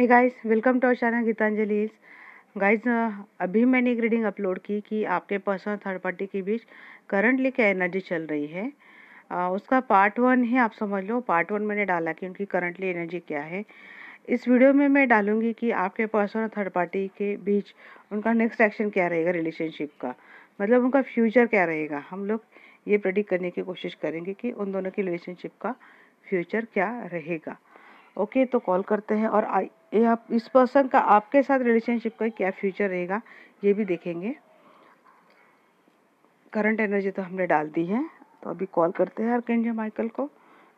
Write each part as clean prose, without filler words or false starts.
Hey guys, welcome to our channel Geetanjali. Guys, अभी मैंने एक रीडिंग अपलोड की कि आपके पर्सन और थर्ड पार्टी के बीच करंटली क्या एनर्जी चल रही है। उसका पार्ट 1 है, आप समझ लो। पार्ट 1 मैंने डाला कि उनकी करंटली एनर्जी क्या है। इस वीडियो में मैं डालूंगी कि आपके पर्सन और थर्ड पार्टी के बीच उनका नेक्स्ट एक्शन क्या रहेगा, रिलेशनशिप का मतलब उनका फ्यूचर क्या रहेगा। हम लोग ये प्रेडिक्ट करने की कोशिश करेंगे कि उन दोनों की रिलेशनशिप का फ्यूचर क्या रहेगा। ओके, तो कॉल करते हैं और ये आप इस पर्सन का आपके साथ रिलेशनशिप का क्या फ्यूचर रहेगा ये भी देखेंगे। करंट एनर्जी तो हमने डाल दी है, तो अभी कॉल करते हैं आर्कएंजल माइकल को।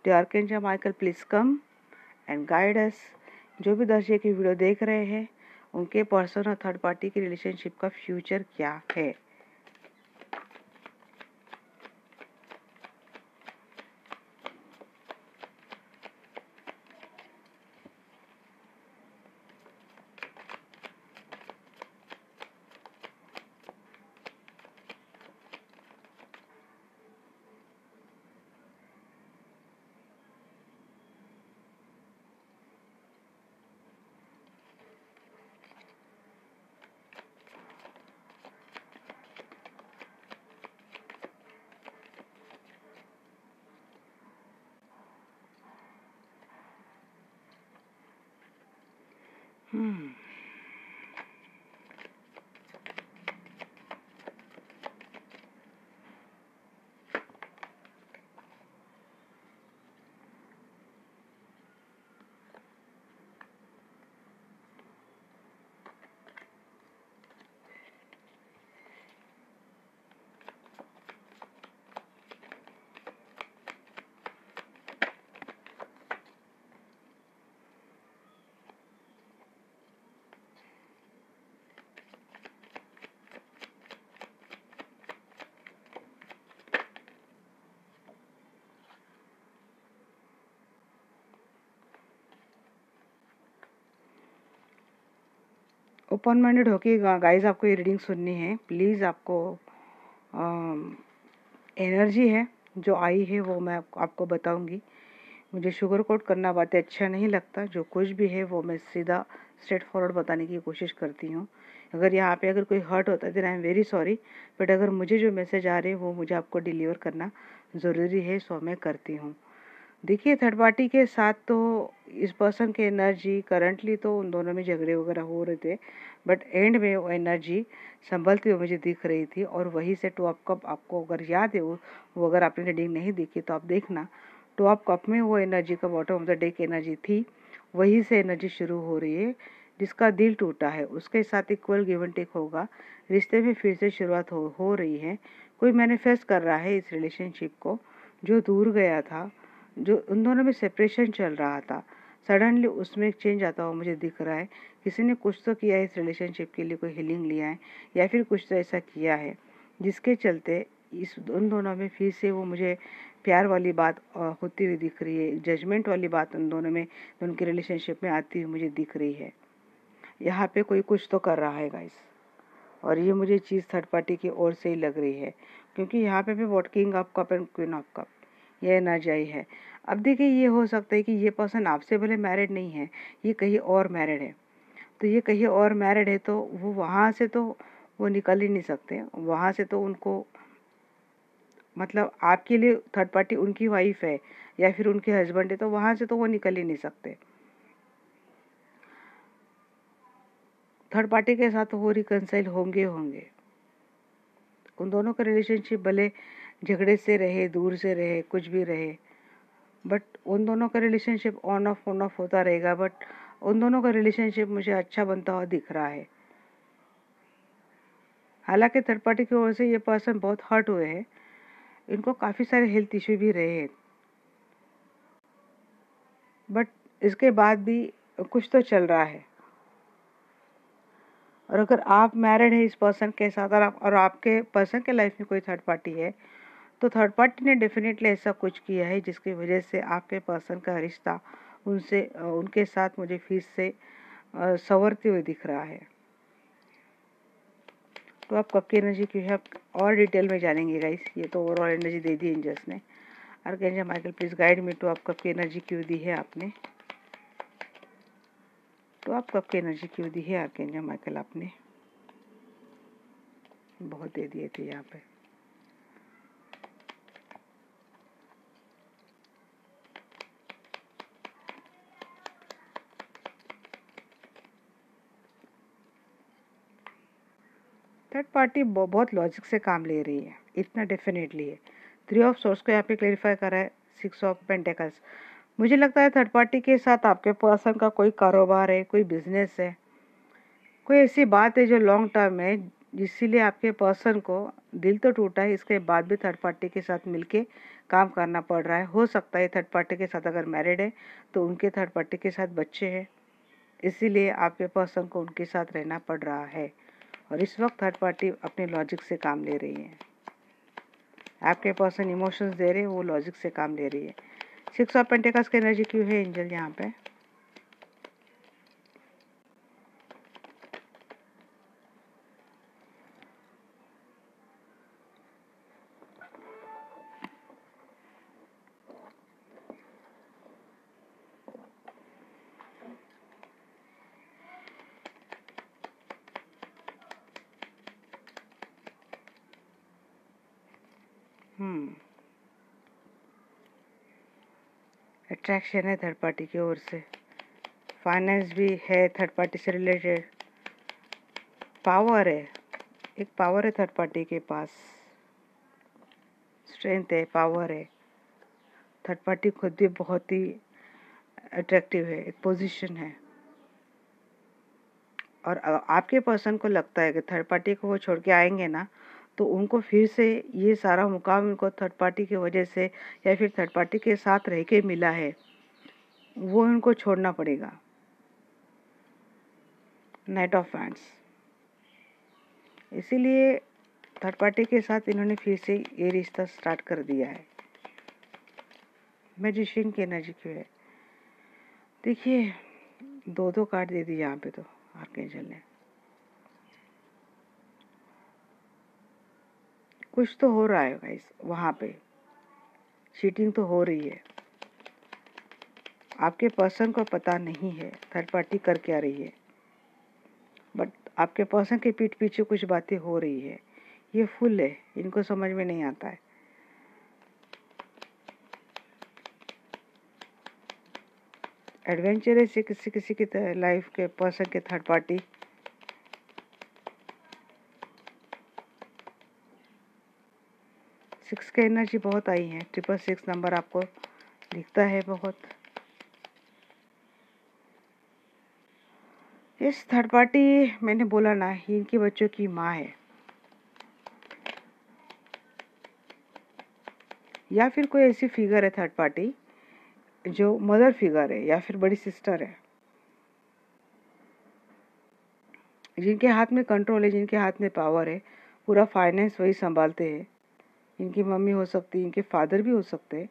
The archangel Michael please come and guide us. जो भी दर्शक की वीडियो देख रहे हैं, उनके पर्सन और थर्ड पार्टी की रिलेशनशिप का फ्यूचर क्या है। ओपन माइंडेड होके गाइस आपको ये रीडिंग सुननी है प्लीज़। आपको एनर्जी है जो आई है वो मैं आपको बताऊंगी। मुझे शुगर कोट करना बातें अच्छा नहीं लगता। जो कुछ भी है वो मैं सीधा स्ट्रेट फॉरवर्ड बताने की कोशिश करती हूँ। अगर यहाँ पे अगर कोई हर्ट होता है तो I am very sorry, but अगर मुझे जो मैसेज आ रहे हैं वो मुझे आपको डिलीवर करना ज़रूरी है, सो मैं करती हूँ। देखिए, थर्ड पार्टी के साथ तो इस पर्सन की एनर्जी करंटली तो उन दोनों में झगड़े वगैरह हो रहे थे, बट एंड में वो एनर्जी संभलती हुई मुझे दिख रही थी। और वही से टू ऑफ कप, आपको अगर याद है वो अगर आपने रीडिंग नहीं देखी तो आप देखना। टू ऑफ कप में वो एनर्जी का बॉटम ऑफ द डे की एनर्जी थी, वही से एनर्जी शुरू हो रही है। जिसका दिल टूटा है उसके साथ इक्वल गिव एंड टेक होगा, रिश्ते में फिर से शुरुआत हो रही है। कोई मैनिफेस्ट कर रहा है इस रिलेशनशिप को जो दूर गया था, जो उन दोनों में सेपरेशन चल रहा था, सडनली उसमें एक चेंज आता हुआ मुझे दिख रहा है। किसी ने कुछ तो किया है इस रिलेशनशिप के लिए, कोई हीलिंग लिया है या फिर कुछ तो ऐसा किया है जिसके चलते इस उन दोनों में फिर से वो मुझे प्यार वाली बात होती हुई दिख रही है। जजमेंट वाली बात उन दोनों में, उनके रिलेशनशिप में आती हुई मुझे दिख रही है। यहाँ पे कोई कुछ तो कर रहा है गाइस, और ये मुझे चीज़ थर्ड पार्टी की ओर से ही लग रही है, क्योंकि यहाँ पे भी what king of cup and queen of cup ये एनर्जी आई है। अब देखिए, ये हो सकता है कि ये पर्सन आपसे भले मैरिड नहीं है, ये कहीं और मैरिड है। तो ये कहीं और मैरिड है तो वो वहाँ से तो वो निकल ही नहीं सकते। वहाँ से तो उनको मतलब आपके लिए थर्ड पार्टी उनकी वाइफ है या फिर उनके हस्बैंड है, तो वहाँ से तो वो निकल ही नहीं सकते। थर्ड पार्टी के साथ वो रिकंसाइल होंगे। उन दोनों का रिलेशनशिप भले झगड़े से रहे, दूर से रहे, कुछ भी रहे, बट उन दोनों का रिलेशनशिप ऑन ऑफ होता रहेगा। बट उन दोनों का रिलेशनशिप मुझे अच्छा बनता हुआ दिख रहा है। हालांकि थर्ड पार्टी की ओर से ये पर्सन बहुत हर्ट हुए हैं, इनको काफ़ी सारे हेल्थ इश्यू भी रहे हैं, बट इसके बाद भी कुछ तो चल रहा है। और अगर आप मैरिड है इस पर्सन के साथ और आपके पर्सन के लाइफ में कोई थर्ड पार्टी है, तो थर्ड पार्टी ने डेफिनेटली ऐसा कुछ किया है जिसकी वजह से आपके पर्सन का रिश्ता उनसे उनके साथ मुझे फिर से संवरते हुए दिख रहा है। तो आप कब की एनर्जी क्यों है और डिटेल में जानेंगे गाइस। ये तो ओवरऑल एनर्जी दे दी एंजल्स ने। Archangel Michael please guide me to आप कब की एनर्जी क्यों दी है आपने। तो आप कब की एनर्जी क्यों दी है आर्कएंजल माइकल? आपने बहुत दे दिए थे यहाँ पे। थर्ड पार्टी बहुत लॉजिक से काम ले रही है, इतना डेफिनेटली है। 3 ऑफ सोर्स को यहाँ पे क्लेरिफाई करा है, 6 ऑफ पेंटिकल्स। मुझे लगता है थर्ड पार्टी के साथ आपके पर्सन का कोई कारोबार है, कोई बिजनेस है, कोई ऐसी बात है जो लॉन्ग टर्म है, जिसलिए आपके पर्सन को दिल तो टूटा है, इसके बाद भी थर्ड पार्टी के साथ मिलके काम करना पड़ रहा है। हो सकता है थर्ड पार्टी के साथ अगर मैरिड है तो उनके थर्ड पार्टी के साथ बच्चे हैं, इसीलिए आपके पर्सन को उनके साथ रहना पड़ रहा है। और इस वक्त थर्ड पार्टी अपने लॉजिक से काम ले रही है। आपके पर्सन इमोशंस दे रहे हैं, वो लॉजिक से काम ले रही है। 6 ऑफ पेंटिकल्स की एनर्जी क्यों है एंजल यहाँ पे? अट्रैक्शन है थर्ड पार्टी की ओर से, फाइनेंस भी है थर्ड पार्टी से रिलेटेड, पावर है, एक पावर है थर्ड पार्टी के पास, स्ट्रेंथ है, पावर है। थर्ड पार्टी खुद भी बहुत ही अट्रैक्टिव है, एक पोजीशन है। और आपके पर्सन को लगता है कि थर्ड पार्टी को वो छोड़ के आएंगे ना, तो उनको फिर से ये सारा मुकाम उनको थर्ड पार्टी की वजह से या फिर थर्ड पार्टी के साथ रह के मिला है, वो उनको छोड़ना पड़ेगा। नाइट ऑफ वैंड्स, इसीलिए थर्ड पार्टी के साथ इन्होंने फिर से ये रिश्ता स्टार्ट कर दिया है। मैजिशियन की एनर्जी क्यों है? देखिए 2 कार्ड दे दी यहाँ पे तो आर्कएंजल ने। कुछ तो हो रहा है गाइस, वहाँ पे चीटिंग तो हो रही है। आपके पर्सन को पता नहीं है थर्ड पार्टी कर क्या रही है, बट आपके पर्सन के पीठ पीछे कुछ बातें हो रही है। ये फुल है, इनको समझ में नहीं आता है। एडवेंचरस है किसी किसी की लाइफ के पर्सन के थर्ड पार्टी। सिक्स की एनर्जी बहुत आई है, 666 नंबर आपको दिखता है बहुत। इस थर्ड पार्टी, मैंने बोला ना, इनके बच्चों की माँ है, या फिर कोई ऐसी फिगर है थर्ड पार्टी जो मदर फिगर है या फिर बड़ी सिस्टर है, जिनके हाथ में कंट्रोल है, जिनके हाथ में पावर है, पूरा फाइनेंस वही संभालते हैं। इनकी मम्मी हो सकती है, इनके फादर भी हो सकते हैं,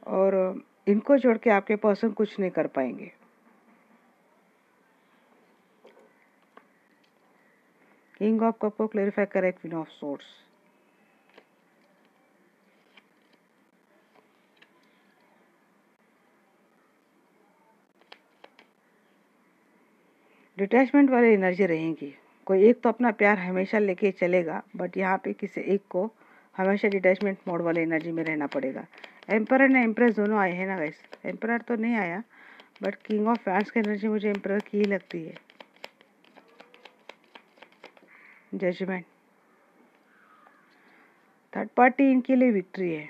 और इनको छोड़ के आपके पर्सन कुछ नहीं कर पाएंगे। किंग ऑफ कप को क्लेरिफाई करें, क्वीन ऑफ सोर्ड्स। डिटैचमेंट वाली एनर्जी रहेंगी। कोई एक तो अपना प्यार हमेशा लेके चलेगा, बट यहाँ पे किसी एक को हमेशा डिटैचमेंट मोड वाली एनर्जी में रहना पड़ेगा। एम्परर ने एम्प्रेस दोनों आए हैं ना गाइस, एम्परर तो नहीं आया, बट किंग ऑफ फैंस की एनर्जी मुझे एम्परर की ही लगती है। जजमेंट, थर्ड पार्टी इनके लिए विक्ट्री है।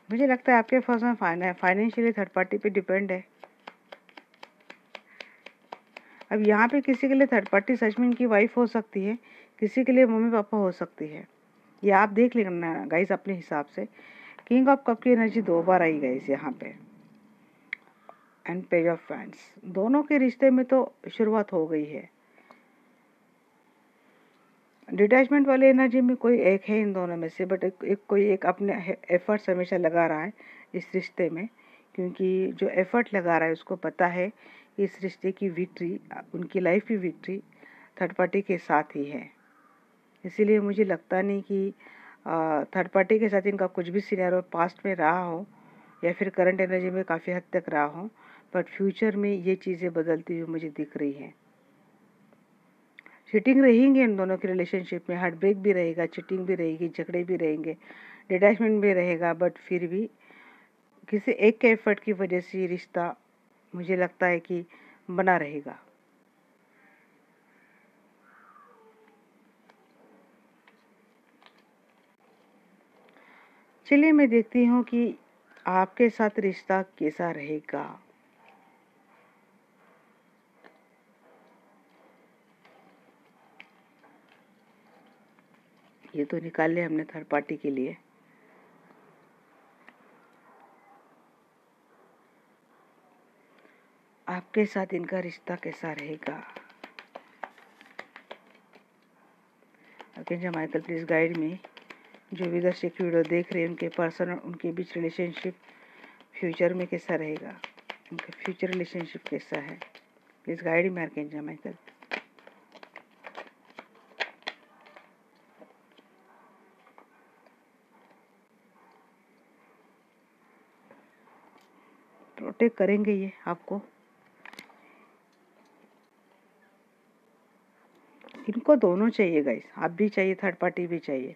मुझे लगता है आपके पर्सन फाइनेंशियली थर्ड पार्टी पे डिपेंड है। अब यहाँ पे किसी के लिए थर्ड पार्टी सच में इनकी वाइफ हो सकती है, किसी के लिए मम्मी पापा हो सकती है, ये आप देख लेना गाइस अपने हिसाब से। किंग ऑफ कप की एनर्जी 2 बार आई गाइस यहाँ पे, एंड पेज ऑफ फैंस। दोनों के रिश्ते में तो शुरुआत हो गई है। डिटैचमेंट वाली एनर्जी में कोई एक है इन दोनों में से, बट कोई एक अपने एफर्ट्स हमेशा लगा रहा है इस रिश्ते में, क्योंकि जो एफर्ट लगा रहा है उसको पता है कि इस रिश्ते की विक्ट्री, उनकी लाइफ की विक्ट्री थर्ड पार्टी के साथ ही है। इसीलिए मुझे लगता नहीं कि थर्ड पार्टी के साथ इनका कुछ भी सिनेरियो पास्ट में रहा हो या फिर करंट एनर्जी में काफ़ी हद तक रहा हूँ, बट फ्यूचर में ये चीज़ें बदलती हुई मुझे दिख रही हैं। चीटिंग रहेंगे इन दोनों के रिलेशनशिप में, हार्ट ब्रेक भी रहेगा, चीटिंग भी रहेगी, झगड़े भी रहेंगे, डिटैचमेंट भी रहेगा, बट फिर भी किसी एक के एफर्ट की वजह से ये रिश्ता मुझे लगता है कि बना रहेगा। चलिए मैं देखती हूँ कि आपके साथ रिश्ता कैसा रहेगा। ये तो निकाल लिया हमने थर्ड पार्टी के लिए। आपके साथ इनका रिश्ता कैसा रहेगा? अर्कैंजल माइकल प्लीज गाइड मी। जो भी दर्शक वीडियो देख रहे हैं उनके पर्सन और उनके बीच रिलेशनशिप फ्यूचर में कैसा रहेगा, उनका फ्यूचर रिलेशनशिप कैसा है, please guide me archangel Michael. Protect करेंगे ये आपको। इनको दोनों चाहिए गाइस, आप भी चाहिए, थर्ड पार्टी भी चाहिए।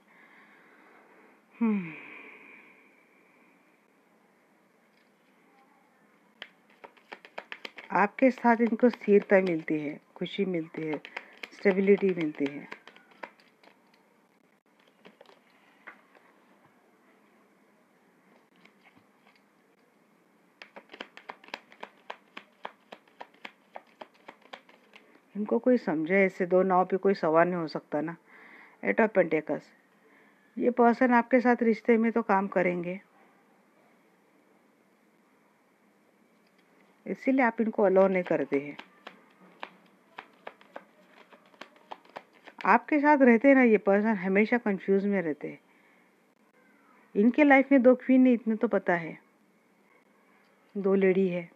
आपके साथ इनको स्थिरता मिलती है, खुशी मिलती है, स्टेबिलिटी मिलती है। इनको कोई समझे, ऐसे दो नाव पे कोई सवार नहीं हो सकता ना। एट ऑफ पेंटिकल्स, ये पर्सन आपके साथ रिश्ते में तो काम करेंगे, इसीलिए आप इनको अलाउ नहीं करते हैं। आपके साथ रहते ना ये पर्सन हमेशा कंफ्यूज में रहते हैं। इनके लाइफ में दो क्वीन है, इतने तो पता है, दो लेडी है।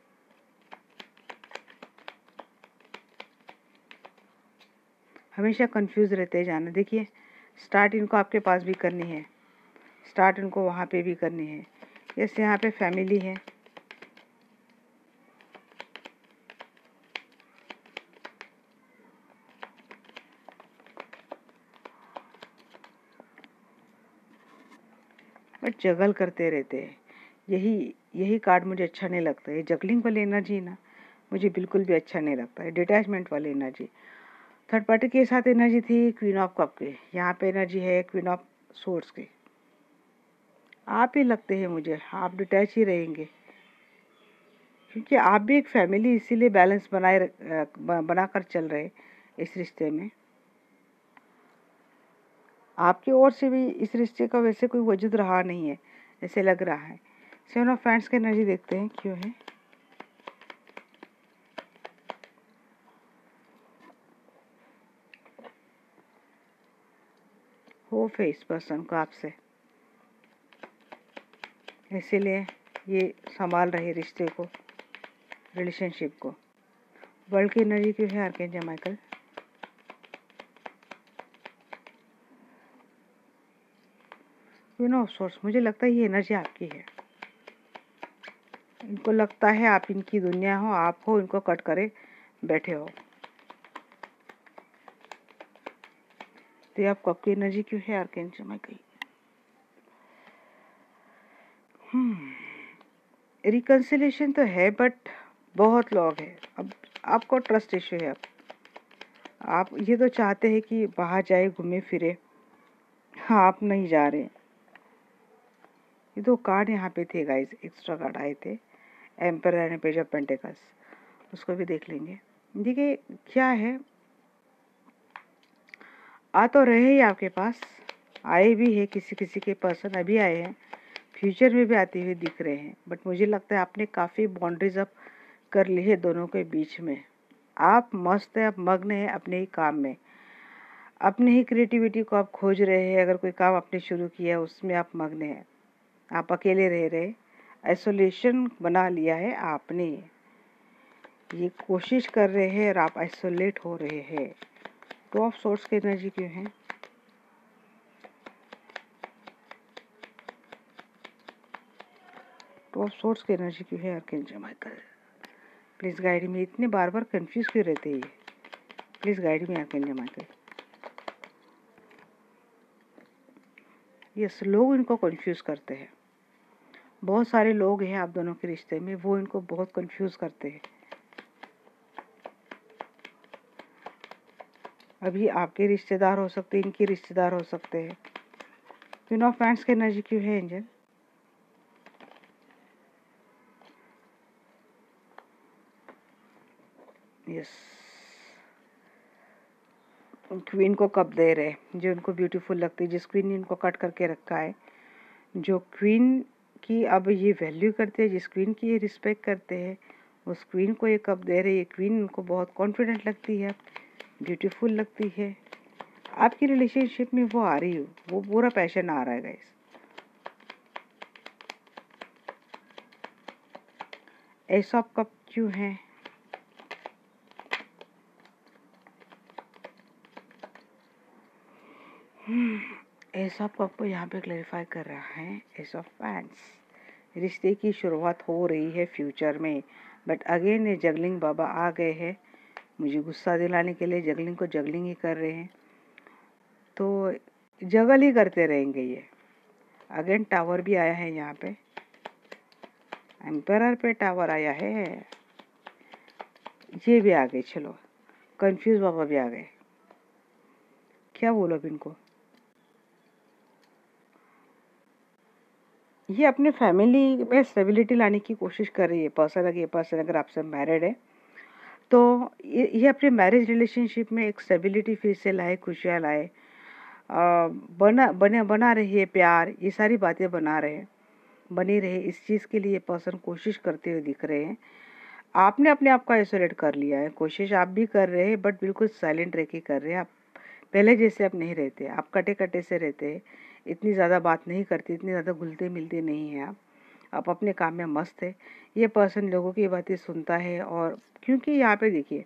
हमेशा कंफ्यूज रहते हैं जाना। देखिए स्टार्ट इनको आपके पास भी करनी है, स्टार्ट इनको वहाँ पे भी करनी है। जैसे यहाँ पे फैमिली है, बट जगल करते रहते हैं। यही कार्ड मुझे अच्छा नहीं लगता है। जगलिंग वाली एनर्जी ना मुझे बिल्कुल भी अच्छा नहीं लगता है। डिटैचमेंट वाली एनर्जी, थर्ड पार्टी के साथ एनर्जी थी क्वीन ऑफ कप की, यहाँ पे एनर्जी है क्वीन ऑफ सोर्ड्स की। आप ही लगते हैं मुझे, आप डिटैच ही रहेंगे, क्योंकि आप भी एक फैमिली, इसीलिए बैलेंस बनाकर चल रहे इस रिश्ते में। आपकी ओर से भी इस रिश्ते का वैसे कोई वजूद रहा नहीं है, ऐसे लग रहा है। सेवन ऑफ फैंड्स की एनर्जी देखते हैं क्यों है। होप है इस पर्सन को आपसे, इसीलिए ये संभाल रहे रिश्ते को, रिलेशनशिप को। वर्ल्ड की एनर्जी क्यों है आर्कैंजल माइकल? क्वीन ऑफ सोर्स, मुझे लगता है ये एनर्जी आपकी है। इनको लगता है आप इनकी दुनिया हो, आप हो इनको कट करे बैठे हो। तो ये आप आपकी एनर्जी क्यों है आर्कैंजल माइकल? रिकंसिलेशन तो है, बट बहुत लोग है। अब आपको ट्रस्ट इश्यू है। अब आप ये तो चाहते हैं कि बाहर जाए, घूमे फिरे, हाँ आप नहीं जा रहे। ये दो कार्ड यहाँ पे थे गाइस, एक्स्ट्रा कार्ड आए थे, emperor and page of pentacles, उसको भी देख लेंगे। देखिए क्या है, आ तो रहे ही आपके पास, आए भी है, किसी किसी के पर्सन अभी आए हैं, फ्यूचर में भी आते हुए दिख रहे हैं। बट मुझे लगता है आपने काफ़ी बाउंड्रीज अप कर ली है दोनों के बीच में। आप मस्त है, आप मग्न है अपने ही काम में, अपने ही क्रिएटिविटी को आप खोज रहे हैं। अगर कोई काम आपने शुरू किया है उसमें आप मग्न हैं, आप अकेले रह रहे, आइसोलेशन बना लिया है आपने, ये कोशिश कर रहे हैं और आप आइसोलेट हो रहे हैं। टू ऑफ सोर्स की एनर्जी क्यों है? टू ऑफ सोर्ड्स की एनर्जी क्यों है archangel Michael? Please guide me. इतने बार बार कंफ्यूज क्यों रहते हैं ये? Please guide me archangel Michael. Yes, लोग इनको कंफ्यूज करते हैं। बहुत सारे लोग हैं आप दोनों के रिश्ते में, वो इनको बहुत कंफ्यूज करते हैं। अभी आपके रिश्तेदार हो सकते हैं, इनके रिश्तेदार हो सकते हैं। क्वीन ऑफ पैंट्स की एनर्जी क्यों है एंजल? यस, क्वीन को कब दे रहे, जो उनको ब्यूटीफुल लगती है, जिस क्वीन ने इनको कट करके रखा है, जो क्वीन की अब ये वैल्यू करते हैं, जिस क्वीन की ये रिस्पेक्ट करते हैं, उस क्वीन को ये कब दे रहे। ये क्वीन उनको बहुत कॉन्फिडेंट लगती है, ब्यूटीफुल लगती है। आपकी रिलेशनशिप में वो आ रही हो, वो पूरा पैशन आ रहा है गाइस। ऐसा आप कब क्यों है? ऐसा आपको यहाँ पे क्लैरिफाई कर रहा है एस ऑफ पैंट्स। रिश्ते की शुरुआत हो रही है फ्यूचर में, बट अगेन ये जगलिंग बाबा आ गए हैं मुझे गुस्सा दिलाने के लिए। जगलिंग को जगलिंग ही कर रहे हैं, तो जगल ही करते रहेंगे ये। अगेन टावर भी आया है यहाँ पे, एम्परर पे टावर आया है, ये भी आ गए। चलो, कंफ्यूज बाबा भी आ गए। क्या बोलो अब इनको? ये अपने फैमिली में स्टेबिलिटी लाने की कोशिश कर रही है पर्सन। अगर ये पर्सन अगर आपसे मैरिड है तो ये अपने मैरिज रिलेशनशिप में एक स्टेबिलिटी फिर से लाए, खुशियाँ लाए, बना रही है प्यार, ये सारी बातें बना रहे हैं, बनी रहे, इस चीज़ के लिए पर्सन कोशिश करते हुए दिख रहे हैं। आपने अपने आप को आइसोलेट कर लिया है, कोशिश आप भी कर रहे हैं, बट बिल्कुल साइलेंट रह के कर रहे हैं। आप पहले जैसे अब नहीं रहते, आप कटे कटे से रहते हैं, इतनी ज़्यादा बात नहीं करते, इतनी ज़्यादा घुलते मिलते नहीं हैं आप अपने काम में मस्त है। ये पर्सन लोगों की बातें सुनता है, और क्योंकि यहाँ पे देखिए,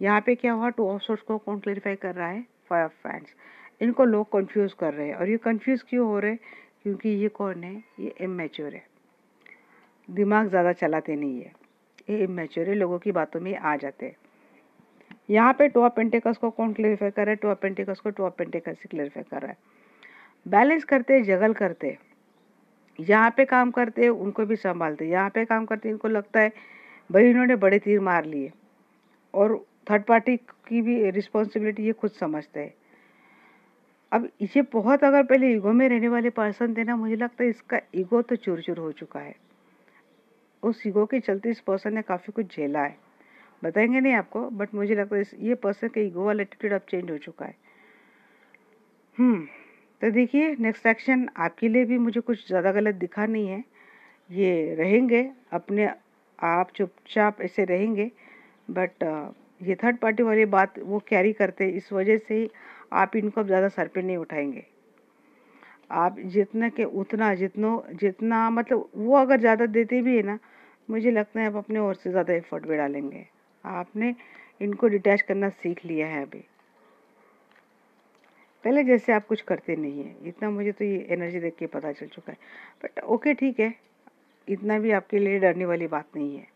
यहाँ पे क्या हुआ, टू ऑफ सोर्ड्स को कौन क्लैरिफाई कर रहा है? Five of pants. इनको लोग कंफ्यूज कर रहे हैं, और ये कंफ्यूज क्यों हो रहे हैं? क्योंकि ये कौन है? ये इमैच्योर है, दिमाग ज़्यादा चलाते नहीं है, ये इमैच्योर है, लोगों की बातों में आ जाते हैं। यहाँ पे टू ऑफ पेंटिकल्स को कौन क्लैरिफाई कर रहा है? टू ऑफ पेंटिकल्स को टू ऑफ पेंटिकल्स से क्लैरिफाई कर रहा है। बैलेंस करते, जगल करते, यहाँ पे काम करते उनको भी संभालते, यहाँ पे काम करते इनको लगता है भाई इन्होंने बड़े तीर मार लिए, और थर्ड पार्टी की भी रिस्पॉन्सिबिलिटी ये खुद समझते हैं। अब ये बहुत, अगर पहले ईगो में रहने वाले पर्सन थे ना, मुझे लगता है इसका ईगो तो चूर चूर हो चुका है। उस ईगो के चलते इस पर्सन ने काफ़ी कुछ झेला है, बताएंगे नहीं आपको, बट मुझे लगता है ये पर्सन का ईगो वाला एटीट्यूड अब चेंज हो चुका है। तो देखिए, नेक्स्ट एक्शन आपके लिए भी मुझे कुछ ज़्यादा गलत दिखा नहीं है। ये रहेंगे अपने आप, चुपचाप ऐसे रहेंगे, बट ये थर्ड पार्टी वाली बात वो कैरी करते, इस वजह से ही आप इनको अब ज़्यादा सर पे नहीं उठाएंगे। आप जितने के उतना, जितना मतलब वो अगर ज़्यादा देते भी है ना, मुझे लगता है आप अपने और से ज़्यादा एफर्ट भी डालेंगे। आपने इनको डिटैच करना सीख लिया है अभी, पहले जैसे आप कुछ करते नहीं है, इतना मुझे तो ये एनर्जी देख के पता चल चुका है। बट ओके, ठीक है, इतना भी आपके लिए डरने वाली बात नहीं है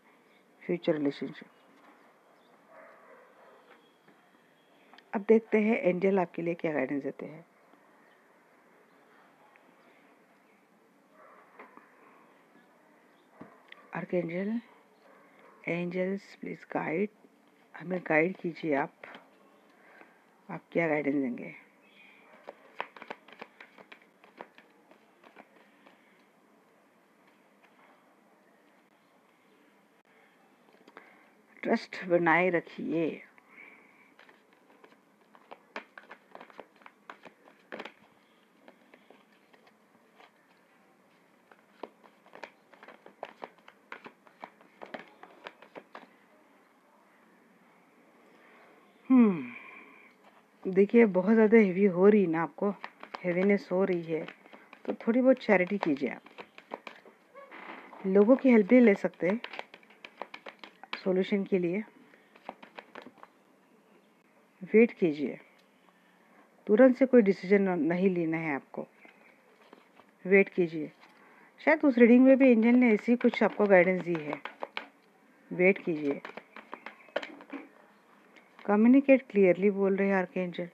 फ्यूचर रिलेशनशिप। अब देखते हैं एंजल आपके लिए क्या गाइडेंस देते हैं। आर्कएंजल, एंजल्स प्लीज गाइड, हमें गाइड कीजिए। आप क्या गाइडेंस देंगे? ट्रस्ट बनाए रखिए। देखिए, बहुत ज़्यादा हेवी हो रही ना, आपको हेवीनेस हो रही है, तो थोड़ी बहुत चैरिटी कीजिए। आप लोगों की हेल्प भी ले सकते हैं सॉल्यूशन के लिए। वेट कीजिए, तुरंत से कोई डिसीजन नहीं लेना है आपको, वेट कीजिए। शायद उस रीडिंग में भी एंजल ने ऐसी कुछ आपको गाइडेंस दी है। वेट कीजिए। कम्युनिकेट क्लियरली बोल रहे हैं आर्कएंजल।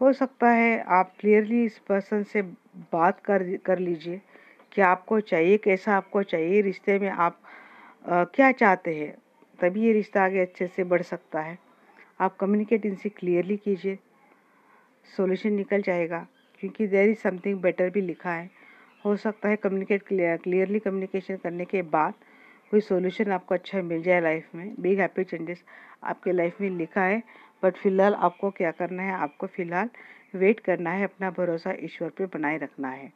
हो सकता है आप क्लियरली इस पर्सन से बात कर लीजिए कि आपको चाहिए, कैसा आपको चाहिए, रिश्ते में आप क्या चाहते हैं, तभी ये रिश्ता आगे अच्छे से बढ़ सकता है। आप कम्युनिकेट इनसे क्लियरली कीजिए, सॉल्यूशन निकल जाएगा, क्योंकि देयर इज़ समथिंग बेटर भी लिखा है। हो सकता है क्लियरली कम्युनिकेशन करने के बाद कोई सॉल्यूशन आपको अच्छा मिल जाए लाइफ में। बिग हैप्पी चेंजेस आपके लाइफ में लिखा है, बट फिलहाल आपको क्या करना है, आपको फिलहाल वेट करना है, अपना भरोसा ईश्वर पे बनाए रखना है।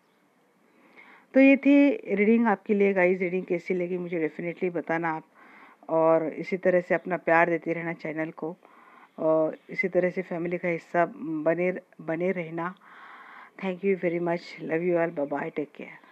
तो ये थी रीडिंग आपके लिए गाइस। रीडिंग कैसी लगी मुझे डेफिनेटली बताना आप, और इसी तरह से अपना प्यार देते रहना चैनल को, और इसी तरह से फैमिली का हिस्सा बने रहना। Thank you very much. Love you all. Bye bye. Take care.